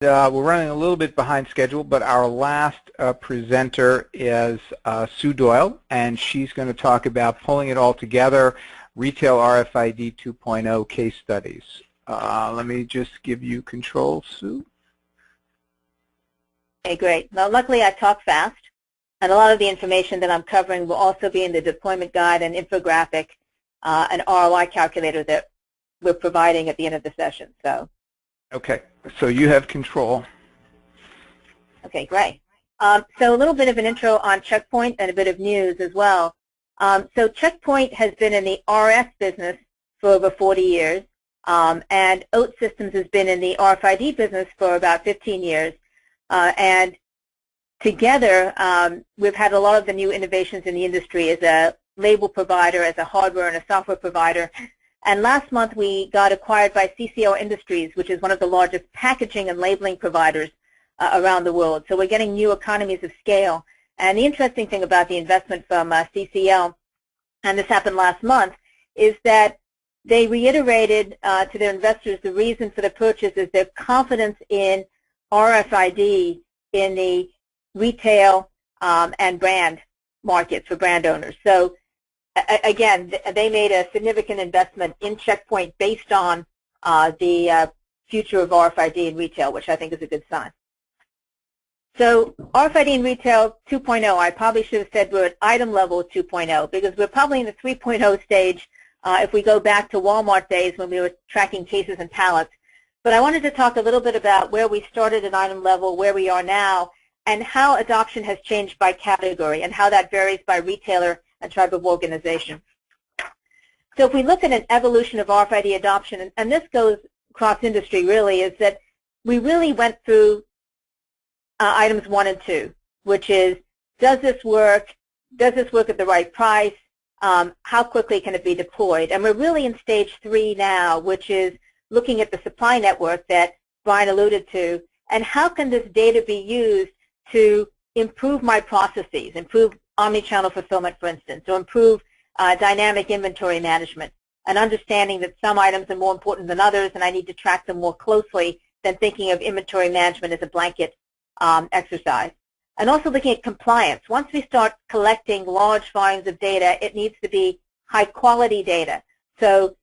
We're running a little bit behind schedule, but our last presenter is Sue Doyle, and she's going to talk about pulling it all together, retail RFID 2.0 case studies. Let me just give you control, Sue. Okay, great. Well, luckily I talk fast, and a lot of the information that I'm covering will also be in the deployment guide and infographic, an ROI calculator that we're providing at the end of the session. Okay, so you have control. Okay, great. So a little bit of an intro on Checkpoint and a bit of news as well. So Checkpoint has been in the RF business for over 40 years, and Oat Systems has been in the RFID business for about 15 years. And together, we've had a lot of the new innovations in the industry as a label provider, as a hardware and a software provider. And last month, we got acquired by CCL Industries, which is one of the largest packaging and labeling providers around the world. So we're getting new economies of scale. And the interesting thing about the investment from CCL, and this happened last month, is that they reiterated to their investors the reason for the purchase is their confidence in RFID in the retail and brand markets for brand owners. So again, they made a significant investment in Checkpoint based on the future of RFID in retail, which I think is a good sign. So RFID in retail 2.0, I probably should have said we're at item level 2.0 because we're probably in the 3.0 stage if we go back to Walmart days when we were tracking cases and pallets. But I wanted to talk a little bit about where we started at item level, where we are now, and how adoption has changed by category and how that varies by retailer and type of organization. So if we look at an evolution of RFID adoption, and this goes across industry really, is that we really went through items 1 and 2, which is, does this work? Does this work at the right price? How quickly can it be deployed? And we're really in stage 3 now, which is looking at the supply network that Brian alluded to, and how can this data be used to improve my processes, improve omni-channel fulfillment, for instance, or improve dynamic inventory management, and understanding that some items are more important than others and I need to track them more closely than thinking of inventory management as a blanket exercise. And also looking at compliance. Once we start collecting large volumes of data, it needs to be high-quality data. So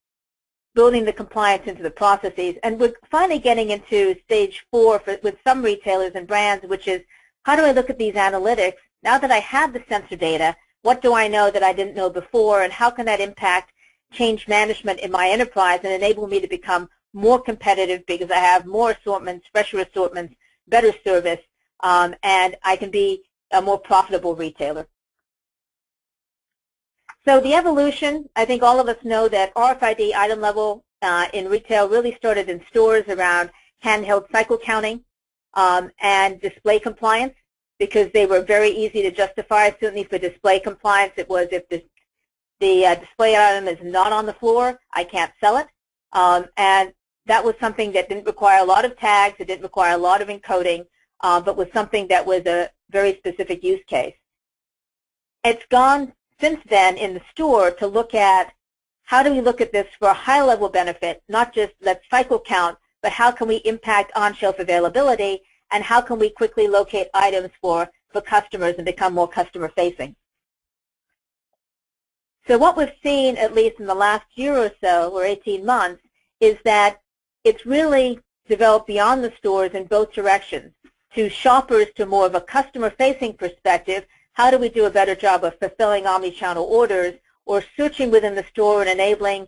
building the compliance into the processes. And we're finally getting into stage 4 with some retailers and brands, which is how do I look at these analytics? Now that I have the sensor data, what do I know that I didn't know before, and how can that impact change management in my enterprise and enable me to become more competitive because I have more assortments, fresher assortments, better service, and I can be a more profitable retailer. So the evolution, I think all of us know that RFID item level in retail really started in stores around handheld cycle counting and display compliance, because they were very easy to justify. Certainly for display compliance, it was if the display item is not on the floor, I can't sell it. And that was something that didn't require a lot of tags, it didn't require a lot of encoding, but was something that was a very specific use case. It's gone since then in the store to look at how do we look at this for a high-level benefit, not just let's cycle count, but how can we impact on-shelf availability, and how can we quickly locate items for customers and become more customer-facing. So what we've seen, at least in the last year or so, or 18 months, is that it's really developed beyond the stores in both directions. To shoppers, to more of a customer-facing perspective, how do we do a better job of fulfilling omni-channel orders, or searching within the store and enabling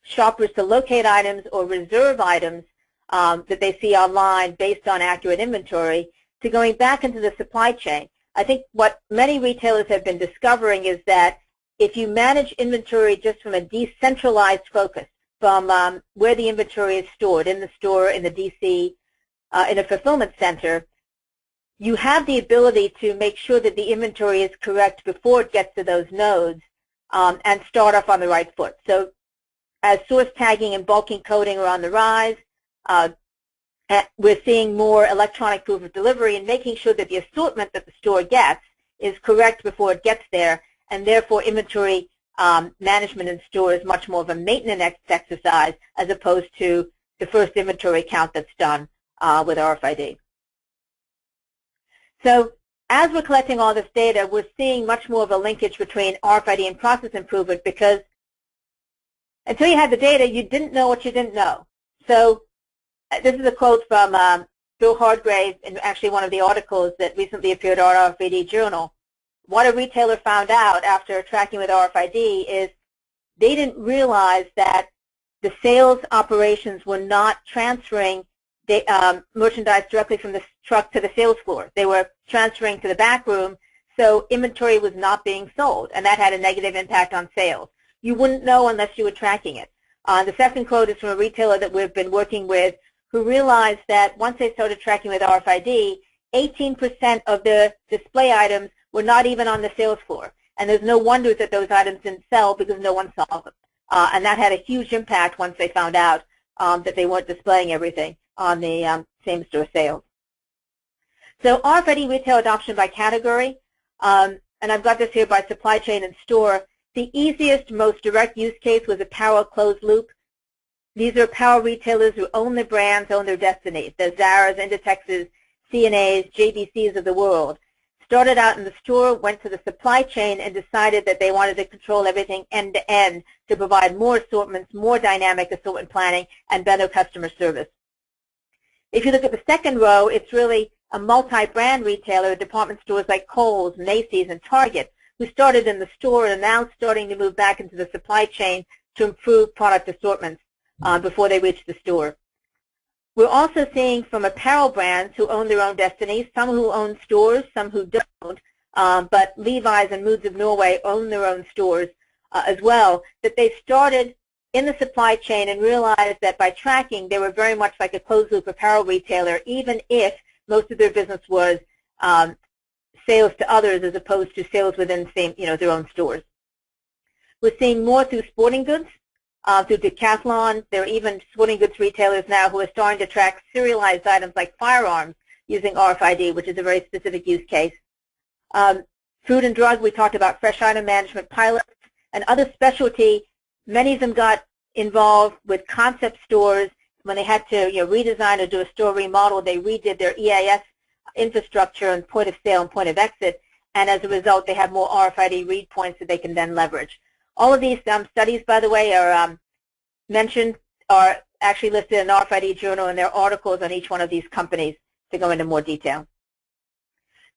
shoppers to locate items or reserve items that they see online based on accurate inventory, to going back into the supply chain. I think what many retailers have been discovering is that if you manage inventory just from a decentralized focus, from where the inventory is stored, in the store, in the DC, in a fulfillment center, you have the ability to make sure that the inventory is correct before it gets to those nodes and start off on the right foot. So as source tagging and bulking coding are on the rise, we're seeing more electronic proof of delivery and making sure that the assortment that the store gets is correct before it gets there, and therefore inventory management in store is much more of a maintenance exercise as opposed to the first inventory count that's done with RFID. So as we're collecting all this data, we're seeing much more of a linkage between RFID and process improvement, because until you had the data, you didn't know what you didn't know. So this is a quote from Bill Hardgrave in actually one of the articles that recently appeared on RFID Journal. What a retailer found out after tracking with RFID is they didn't realize that the sales operations were not transferring the merchandise directly from the truck to the sales floor. They were transferring to the back room, so inventory was not being sold, and that had a negative impact on sales. You wouldn't know unless you were tracking it. The second quote is from a retailer that we've been working with who realized that once they started tracking with RFID, 18% of their display items were not even on the sales floor. And there's no wonder that those items didn't sell because no one saw them. And that had a huge impact once they found out that they weren't displaying everything on the same-store sales. So RFID retail adoption by category, and I've got this here by supply chain and store. The easiest, most direct use case was apparel closed loop. These are apparel retailers who own their brands, own their destinies. The Zara's, Inditex's, C&A's, JBC's of the world. Started out in the store, went to the supply chain, and decided that they wanted to control everything end-to-end to provide more assortments, more dynamic assortment planning, and better customer service. If you look at the second row, it's really a multi-brand retailer, department stores like Kohl's, Macy's, and Target, who started in the store and are now starting to move back into the supply chain to improve product assortments before they reach the store. We're also seeing from apparel brands who own their own destinies, some who own stores, some who don't, but Levi's and Moods of Norway own their own stores as well, that they started in the supply chain and realized that by tracking, they were very much like a closed-loop apparel retailer, even if most of their business was sales to others as opposed to sales within the same, their own stores. We're seeing more through sporting goods. Through Decathlon, there are even sporting goods retailers now who are starting to track serialized items like firearms using RFID, which is a very specific use case. Food and drug, we talked about fresh item management pilots and other specialty. Many of them got involved with concept stores when they had to redesign or do a store remodel. They redid their EIS infrastructure and point of sale and point of exit, and as a result, they have more RFID read points that they can then leverage. All of these studies, by the way, are mentioned, are actually listed in the RFID Journal, and there are articles on each one of these companies to go into more detail.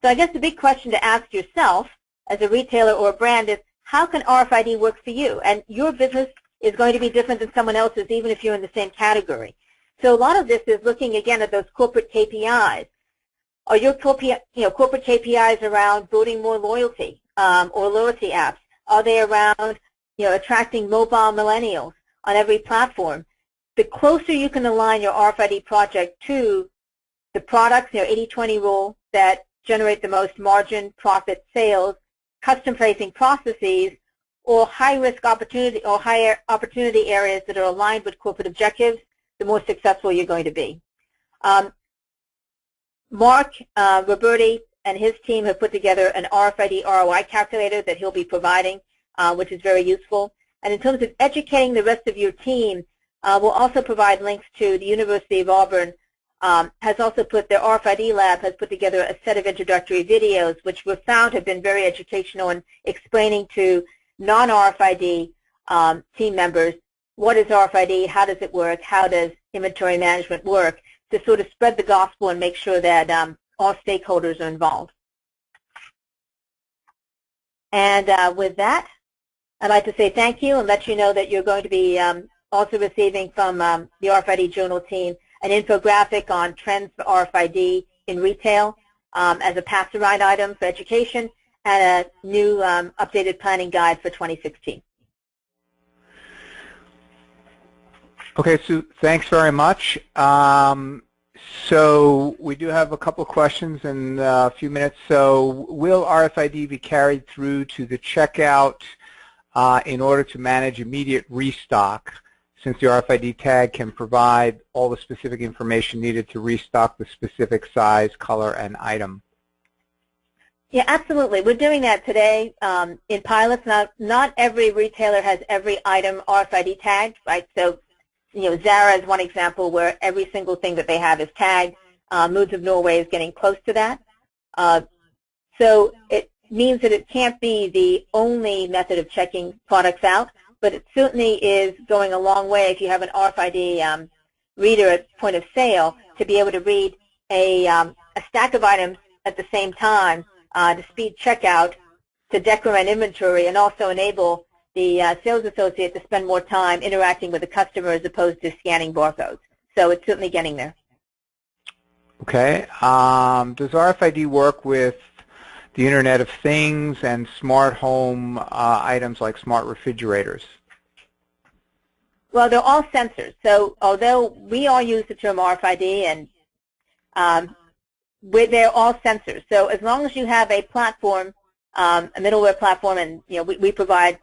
So I guess the big question to ask yourself as a retailer or a brand is, how can RFID work for you? And your business is going to be different than someone else's, even if you're in the same category. So a lot of this is looking, again, at those corporate KPIs. Are your corporate KPIs around building more loyalty or loyalty apps? Are they around attracting mobile millennials on every platform? The closer you can align your RFID project to the products, 80-20 rule, that generate the most margin, profit, sales, custom-facing processes, or high-risk opportunity or higher opportunity areas that are aligned with corporate objectives, the more successful you're going to be. Mark Roberti and his team have put together an RFID ROI calculator that he'll be providing, which is very useful. And in terms of educating the rest of your team, we'll also provide links to the University of Auburn. Has also put their RFID lab has put together a set of introductory videos, which we found have been very educational in explaining to non-RFID team members what is RFID, how does it work, how does inventory management work, to sort of spread the gospel and make sure that all stakeholders are involved. And with that, I'd like to say thank you and let you know that you're going to be also receiving from the RFID Journal team an infographic on trends for RFID in retail as a pass-around item for education, and a new updated planning guide for 2016. Okay, Sue, thanks very much. So we do have a couple of questions in a few minutes. So will RFID be carried through to the checkout in order to manage immediate restock, since the RFID tag can provide all the specific information needed to restock the specific size, color, and item? Yeah, absolutely. We're doing that today in pilots. Now, not every retailer has every item RFID tagged, right? So Zara is one example where every single thing that they have is tagged. Moods of Norway is getting close to that. So it means that it can't be the only method of checking products out, but it certainly is going a long way if you have an RFID reader at point of sale to be able to read a stack of items at the same time to speed checkout, to decrement inventory, and also enable the sales associate to spend more time interacting with the customer as opposed to scanning barcodes. So it's certainly getting there. Okay. Does RFID work with the Internet of Things and smart home items like smart refrigerators? Well, they're all sensors. So although we all use the term RFID, and they're all sensors. So as long as you have a platform, a middleware platform, and we provide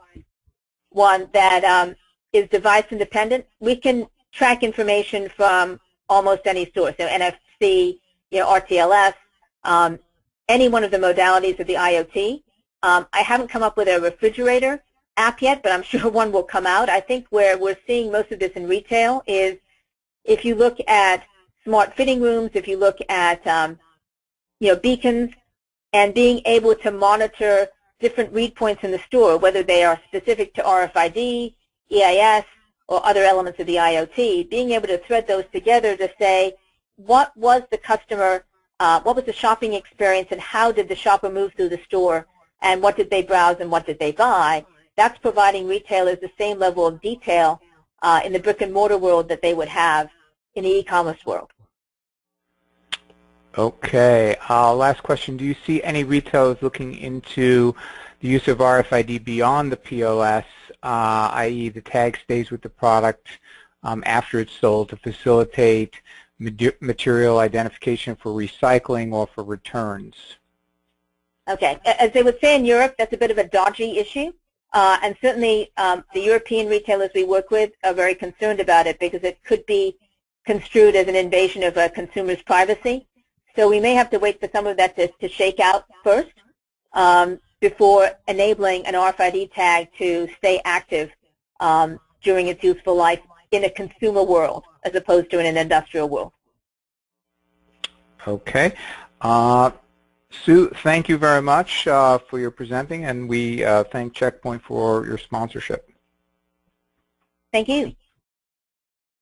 one that is device independent, we can track information from almost any source. So NFC, RTLS, any one of the modalities of the IoT. I haven't come up with a refrigerator app yet, but I'm sure one will come out. I think where we're seeing most of this in retail is if you look at smart fitting rooms, if you look at beacons, and being able to monitor different read points in the store, whether they are specific to RFID, EIS, or other elements of the IoT, being able to thread those together to say, what was the customer, what was the shopping experience, and how did the shopper move through the store, and what did they browse and what did they buy? That's providing retailers the same level of detail in the brick and mortar world that they would have in the e-commerce world. Okay. Last question. Do you see any retailers looking into the use of RFID beyond the POS, i.e. the tag stays with the product after it's sold to facilitate material identification for recycling or for returns? Okay. As they would say in Europe, that's a bit of a dodgy issue. And certainly the European retailers we work with are very concerned about it because it could be construed as an invasion of a consumer's privacy. So we may have to wait for some of that to shake out first before enabling an RFID tag to stay active during its useful life in a consumer world as opposed to in an industrial world. Okay. Sue, thank you very much for your presenting, and we thank Checkpoint for your sponsorship. Thank you.